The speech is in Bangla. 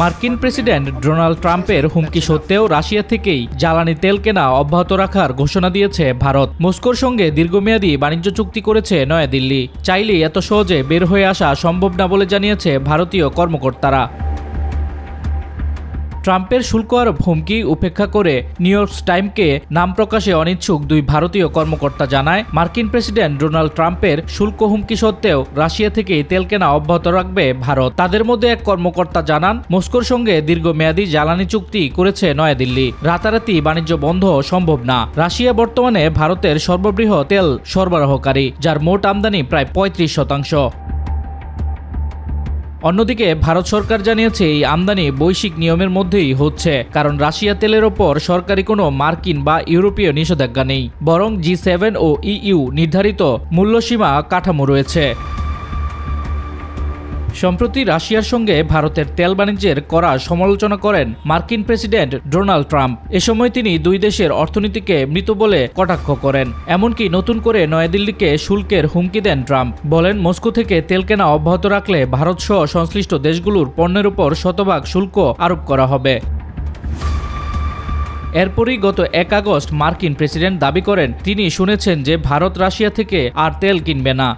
মার্কিন প্রেসিডেন্ট ডোনাল্ড ট্রাম্পের হুমকি সত্ত্বেও রাশিয়া থেকেই জ্বালানি তেল কেনা অব্যাহত রাখার ঘোষণা দিয়েছে ভারত। মস্কোর সঙ্গে দীর্ঘমেয়াদী বাণিজ্য চুক্তি করেছে নয়াদিল্লি। চাইলেই এত সহজে বের হয়ে আসা সম্ভব না বলে জানিয়েছে ভারতীয় কর্মকর্তারা। ট্রাম্পের শুল্ক আরোপ হুমকি উপেক্ষা করে নিউ ইয়র্ক টাইমকে নাম প্রকাশে অনিচ্ছুক দুই ভারতীয় কর্মকর্তা জানায়, মার্কিন প্রেসিডেন্ট ডোনাল্ড ট্রাম্পের শুল্ক হুমকি সত্ত্বেও রাশিয়া থেকেই তেল কেনা অব্যাহত রাখবে ভারত। তাদের মধ্যে এক কর্মকর্তা জানান, মস্কোর সঙ্গে দীর্ঘমেয়াদী জ্বালানি চুক্তি করেছে নয়াদিল্লি। রাতারাতি বাণিজ্য বন্ধ সম্ভব না। রাশিয়া বর্তমানে ভারতের সর্ববৃহৎ তেল সরবরাহকারী, যার মোট আমদানি প্রায় ৩৫%। অন্যদিকে ভারত সরকার জানিয়েছে এই আমদানি বৈশ্বিক নিয়মের মধ্যেই হচ্ছে, কারণ রাশিয়া তেলের ওপর সরকারি কোনো মার্কিন বা ইউরোপীয় নিষেধাজ্ঞা নেই, বরং G7 ও EU নির্ধারিত মূল্যসীমা কাঠামো রয়েছে। সম্প্রতি রাশিয়ার সঙ্গে ভারতের তেল বাণিজ্যের কড়া সমালোচনা করেন মার্কিন প্রেসিডেন্ট ডোনাল্ড ট্রাম্প। এ সময় তিনি দুই দেশের অর্থনীতিকে মৃত বলে কটাক্ষ করেন। এমনকি নতুন করে নয়াদিল্লিকে শুল্কের হুমকি দেন ট্রাম্প। বলেন, মস্কো থেকে তেল কেনা অব্যাহত রাখলে ভারত সহ সংশ্লিষ্ট দেশগুলোর পণ্যের উপর শতভাগ শুল্ক আরোপ করা হবে। এরপরই গত 1 আগস্ট মার্কিন প্রেসিডেন্ট দাবি করেন তিনি শুনেছেন যে ভারত রাশিয়া থেকে আর তেল কিনবে না।